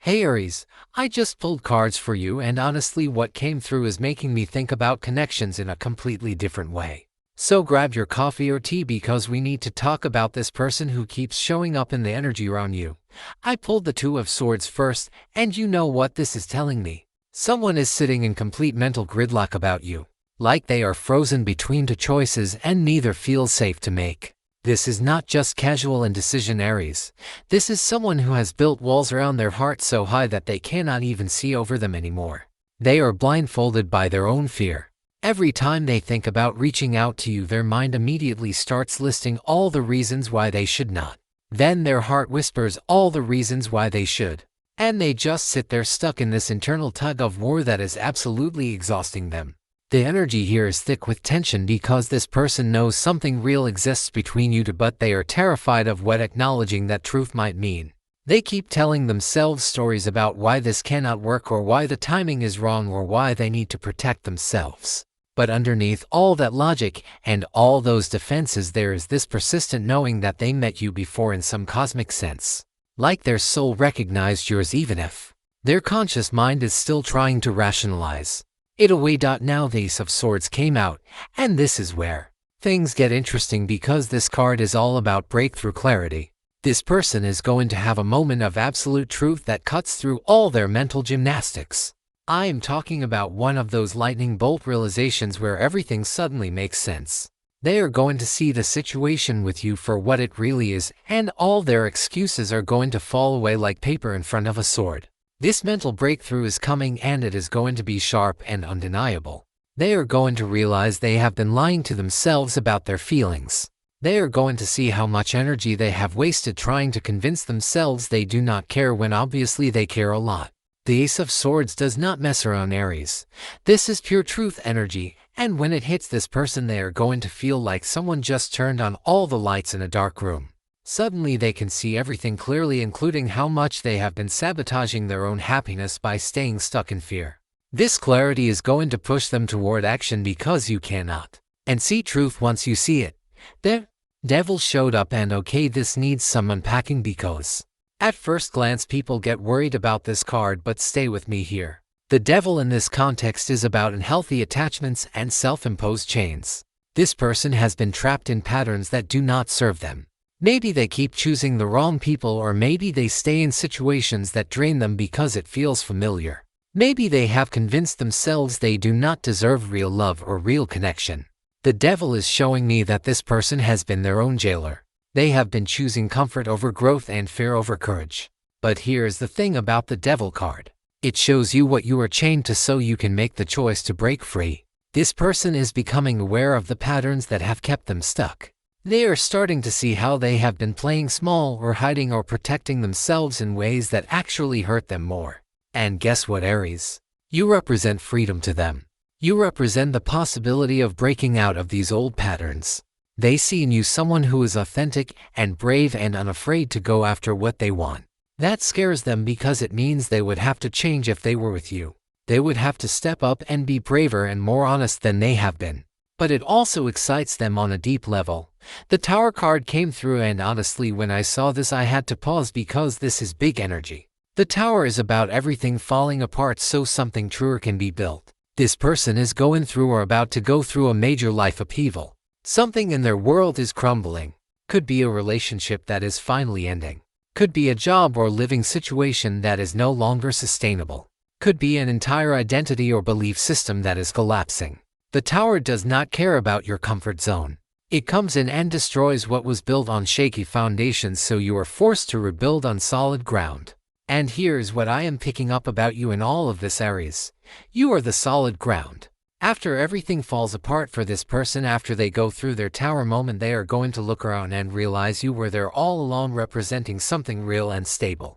Hey Aries, I just pulled cards for you and honestly what came through is making me think about connections in a completely different way. So grab your coffee or tea because we need to talk about this person who keeps showing up in the energy around you. I pulled the Two of Swords first, and you know what this is telling me. Someone is sitting in complete mental gridlock about you. Like they are frozen between two choices and neither feels safe to make. This is not just casual indecision, Aries. This is someone who has built walls around their heart so high that they cannot even see over them anymore. They are blindfolded by their own fear. Every time they think about reaching out to you, their mind immediately starts listing all the reasons why they should not. Then their heart whispers all the reasons why they should. And they just sit there stuck in this internal tug of war that is absolutely exhausting them. The energy here is thick with tension because this person knows something real exists between you two, but they are terrified of what acknowledging that truth might mean. They keep telling themselves stories about why this cannot work or why the timing is wrong or why they need to protect themselves. But underneath all that logic and all those defenses, there is this persistent knowing that they met you before in some cosmic sense. Like their soul recognized yours even if their conscious mind is still trying to rationalize it away. Now the Ace of Swords came out, and this is where things get interesting because this card is all about breakthrough clarity. This person is going to have a moment of absolute truth that cuts through all their mental gymnastics. I am talking about one of those lightning bolt realizations where everything suddenly makes sense. They are going to see the situation with you for what it really is, and all their excuses are going to fall away like paper in front of a sword. This mental breakthrough is coming, and it is going to be sharp and undeniable. They are going to realize they have been lying to themselves about their feelings. They are going to see how much energy they have wasted trying to convince themselves they do not care when obviously they care a lot. The Ace of Swords does not mess around, Aries. This is pure truth energy, and when it hits this person, they are going to feel like someone just turned on all the lights in a dark room. Suddenly they can see everything clearly, including how much they have been sabotaging their own happiness by staying stuck in fear. This clarity is going to push them toward action because you cannot and see truth once you see it. The Devil showed up, and okay, this needs some unpacking because at first glance people get worried about this card, but stay with me here. The Devil in this context is about unhealthy attachments and self-imposed chains. This person has been trapped in patterns that do not serve them. Maybe they keep choosing the wrong people, or maybe they stay in situations that drain them because it feels familiar. Maybe they have convinced themselves they do not deserve real love or real connection. The Devil is showing me that this person has been their own jailer. They have been choosing comfort over growth and fear over courage. But here's the thing about the Devil card. It shows you what you are chained to so you can make the choice to break free. This person is becoming aware of the patterns that have kept them stuck. They are starting to see how they have been playing small or hiding or protecting themselves in ways that actually hurt them more. And guess what, Aries? You represent freedom to them. You represent the possibility of breaking out of these old patterns. They see in you someone who is authentic and brave and unafraid to go after what they want. That scares them because it means they would have to change if they were with you. They would have to step up and be braver and more honest than they have been. But it also excites them on a deep level. The Tower card came through, and honestly when I saw this I had to pause because this is big energy. The Tower is about everything falling apart so something truer can be built. This person is going through or about to go through a major life upheaval. Something in their world is crumbling. Could be a relationship that is finally ending. Could be a job or living situation that is no longer sustainable. Could be an entire identity or belief system that is collapsing. The Tower does not care about your comfort zone. It comes in and destroys what was built on shaky foundations, so you are forced to rebuild on solid ground. And here's what I am picking up about you in all of this, Aries. You are the solid ground. After everything falls apart for this person, after they go through their Tower moment, they are going to look around and realize you were there all along, representing something real and stable.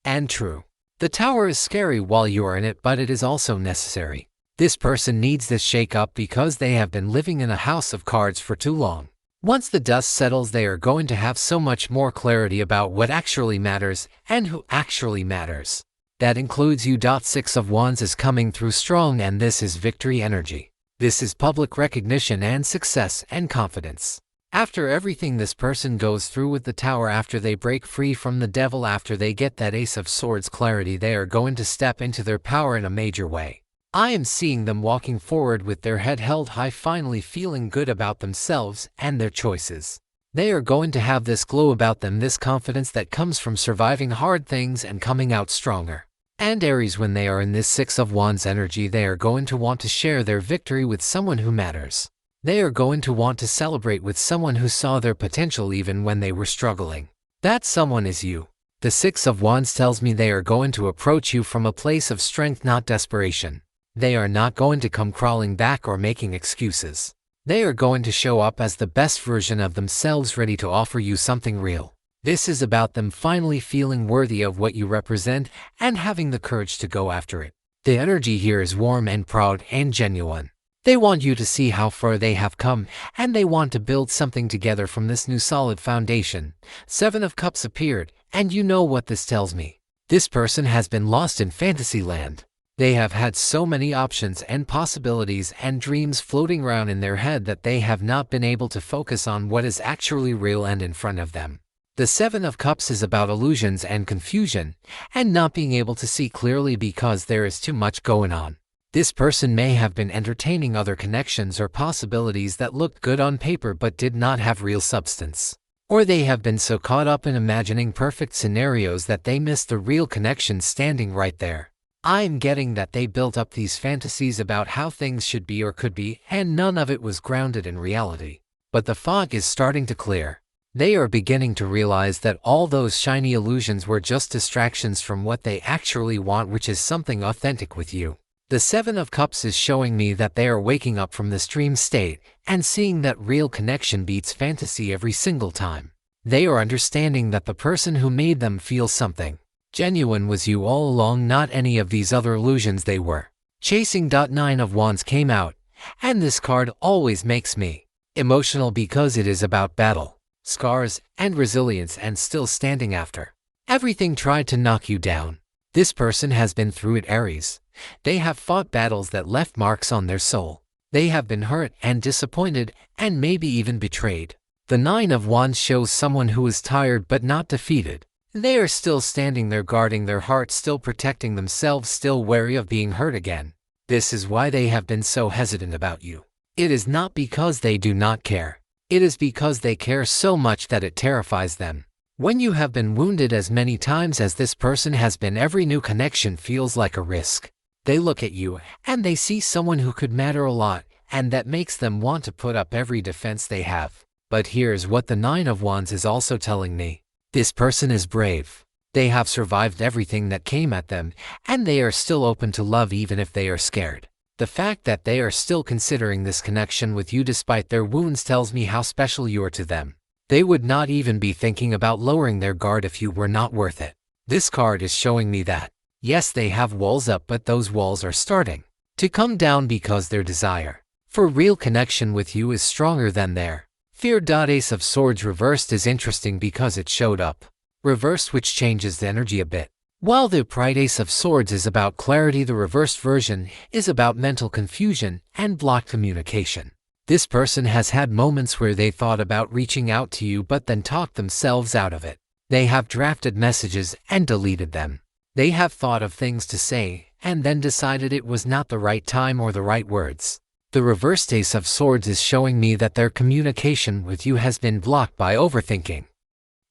And true. The Tower is scary while you are in it, but it is also necessary. This person needs this shake-up because they have been living in a house of cards for too long. Once the dust settles, they are going to have so much more clarity about what actually matters and who actually matters. That includes you. 6 of Wands is coming through strong, and this is victory energy. This is public recognition and success and confidence. After everything this person goes through with the Tower, after they break free from the devil, after they get that Ace of Swords clarity, they are going to step into their power in a major way. I am seeing them walking forward with their head held high, finally feeling good about themselves and their choices. They are going to have this glow about them, this confidence that comes from surviving hard things and coming out stronger. And Aries, when they are in this Six of Wands energy, they are going to want to share their victory with someone who matters. They are going to want to celebrate with someone who saw their potential even when they were struggling. That someone is you. The Six of Wands tells me they are going to approach you from a place of strength, not desperation. They are not going to come crawling back or making excuses. They are going to show up as the best version of themselves, ready to offer you something real. This is about them finally feeling worthy of what you represent and having the courage to go after it. The energy here is warm and proud and genuine. They want you to see how far they have come, and they want to build something together from this new solid foundation. Seven of Cups appeared, and you know what this tells me. This person has been lost in fantasy land. They have had so many options and possibilities and dreams floating around in their head that they have not been able to focus on what is actually real and in front of them. The Seven of Cups is about illusions and confusion, and not being able to see clearly because there is too much going on. This person may have been entertaining other connections or possibilities that looked good on paper but did not have real substance. Or they have been so caught up in imagining perfect scenarios that they missed the real connection standing right there. I'm getting that they built up these fantasies about how things should be or could be, and none of it was grounded in reality. But the fog is starting to clear. They are beginning to realize that all those shiny illusions were just distractions from what they actually want, which is something authentic with you. The Seven of Cups is showing me that they are waking up from this dream state and seeing that real connection beats fantasy every single time. They are understanding that the person who made them feel something genuine was you all along, not any of these other illusions they were chasing. Nine of Wands came out, and this card always makes me emotional because it is about battle, scars, and resilience, and still standing after everything tried to knock you down. This person has been through it, Aries. They have fought battles that left marks on their soul. They have been hurt and disappointed and maybe even betrayed. The Nine of Wands shows someone who is tired but not defeated. They are still standing there, guarding their heart, still protecting themselves, still wary of being hurt again. This is why they have been so hesitant about you. It is not because they do not care. It is because they care so much that it terrifies them. When you have been wounded as many times as this person has been, every new connection feels like a risk. They look at you, and they see someone who could matter a lot, and that makes them want to put up every defense they have. But here's what the Nine of Wands is also telling me. This person is brave. They have survived everything that came at them, and they are still open to love even if they are scared. The fact that they are still considering this connection with you despite their wounds tells me how special you are to them. They would not even be thinking about lowering their guard if you were not worth it. This card is showing me that. Yes, they have walls up, but those walls are starting to come down because their desire for real connection with you is stronger than their fear. Ace of Swords reversed is interesting because it showed up reversed, which changes the energy a bit. While the Pride Ace of Swords is about clarity, the reversed version is about mental confusion and blocked communication. This person has had moments where they thought about reaching out to you but then talked themselves out of it. They have drafted messages and deleted them. They have thought of things to say and then decided it was not the right time or the right words. The reversed Ace of Swords is showing me that their communication with you has been blocked by overthinking.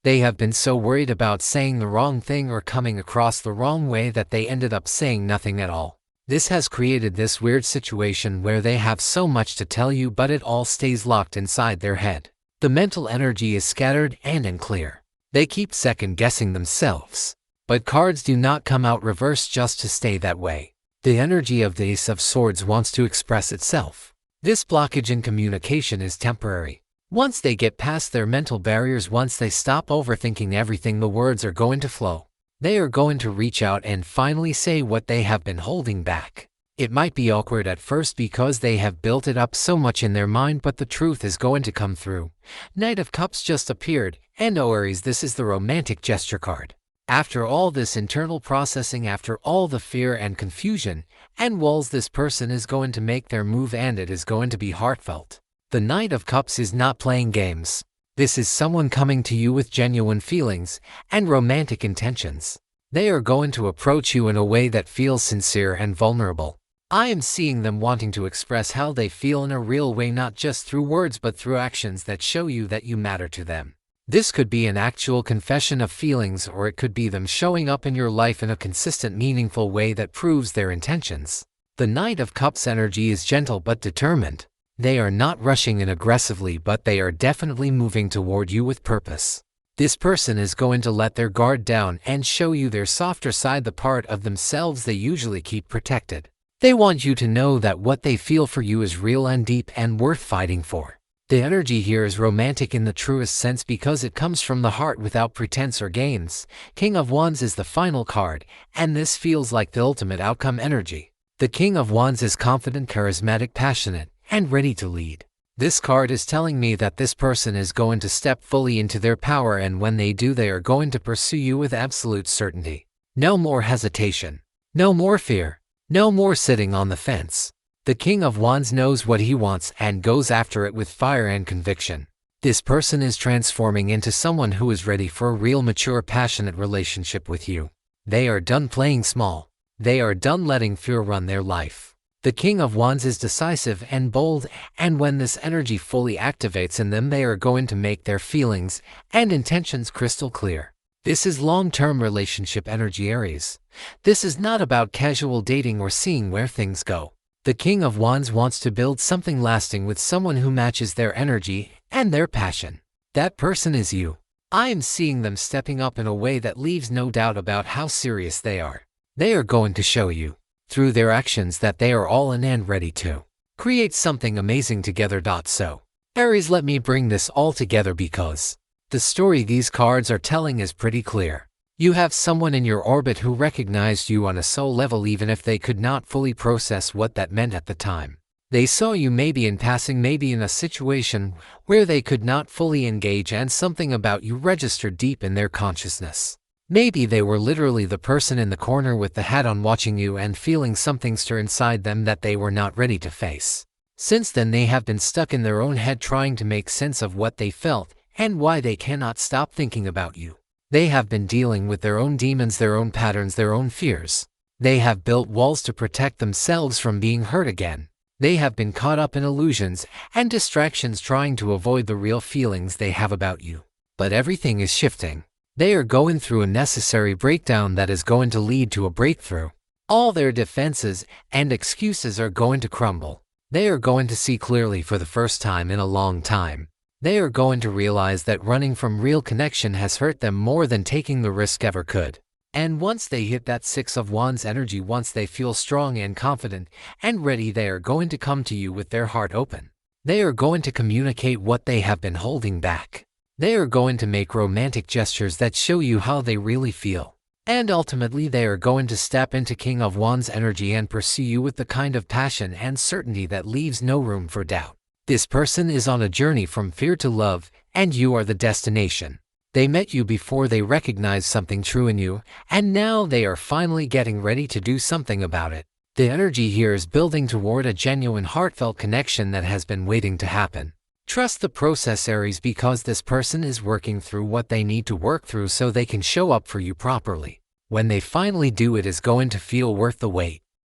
They have been so worried about saying the wrong thing or coming across the wrong way that they ended up saying nothing at all. This has created this weird situation where they have so much to tell you but it all stays locked inside their head. The mental energy is scattered and unclear. They keep second-guessing themselves. But cards do not come out reversed just to stay that way. The energy of the Ace of Swords wants to express itself. This blockage in communication is temporary. Once they get past their mental barriers, once they stop overthinking everything, the words are going to flow. They are going to reach out and finally say what they have been holding back. It might be awkward at first because they have built it up so much in their mind, but the truth is going to come through. Knight of Cups just appeared, and Aries, this is the romantic gesture card. After all this internal processing, after all the fear and confusion and walls, this person is going to make their move, and it is going to be heartfelt. The Knight of Cups is not playing games. This is someone coming to you with genuine feelings and romantic intentions. They are going to approach you in a way that feels sincere and vulnerable. I am seeing them wanting to express how they feel in a real way, not just through words but through actions that show you that you matter to them. This could be an actual confession of feelings, or it could be them showing up in your life in a consistent, meaningful way that proves their intentions. The Knight of Cups energy is gentle but determined. They are not rushing in aggressively, but they are definitely moving toward you with purpose. This person is going to let their guard down and show you their softer side, the part of themselves they usually keep protected. They want you to know that what they feel for you is real and deep and worth fighting for. The energy here is romantic in the truest sense because it comes from the heart without pretense or games. King of Wands is the final card, and this feels like the ultimate outcome energy. The King of Wands is confident, charismatic, passionate, and ready to lead. This card is telling me that this person is going to step fully into their power, and when they do, they are going to pursue you with absolute certainty. No more hesitation. No more fear. No more sitting on the fence. The King of Wands knows what he wants and goes after it with fire and conviction. This person is transforming into someone who is ready for a real, mature, passionate relationship with you. They are done playing small. They are done letting fear run their life. The King of Wands is decisive and bold, and when this energy fully activates in them, they are going to make their feelings and intentions crystal clear. This is long-term relationship energy, Aries. This is not about casual dating or seeing where things go. The King of Wands wants to build something lasting with someone who matches their energy and their passion. That person is you. I am seeing them stepping up in a way that leaves no doubt about how serious they are. They are going to show you, through their actions, that they are all in and ready to create something amazing together. So, Aries, let me bring this all together because the story these cards are telling is pretty clear. You have someone in your orbit who recognized you on a soul level, even if they could not fully process what that meant at the time. They saw you maybe in passing, maybe in a situation where they could not fully engage, and something about you registered deep in their consciousness. Maybe they were literally the person in the corner with the hat on, watching you and feeling something stir inside them that they were not ready to face. Since then, they have been stuck in their own head trying to make sense of what they felt and why they cannot stop thinking about you. They have been dealing with their own demons, their own patterns, their own fears. They have built walls to protect themselves from being hurt again. They have been caught up in illusions and distractions, trying to avoid the real feelings they have about you. But everything is shifting. They are going through a necessary breakdown that is going to lead to a breakthrough. All their defenses and excuses are going to crumble. They are going to see clearly for the first time in a long time. They are going to realize that running from real connection has hurt them more than taking the risk ever could. And once they hit that Six of Wands energy, once they feel strong and confident and ready, they are going to come to you with their heart open. They are going to communicate what they have been holding back. They are going to make romantic gestures that show you how they really feel. And ultimately, they are going to step into King of Wands energy and pursue you with the kind of passion and certainty that leaves no room for doubt. This person is on a journey from fear to love, and you are the destination. They met you before they recognized something true in you, and now they are finally getting ready to do something about it. The energy here is building toward a genuine, heartfelt connection that has been waiting to happen. Trust the process, Aries, because this person is working through what they need to work through so they can show up for you properly. When they finally do, it is going to feel worth the wait.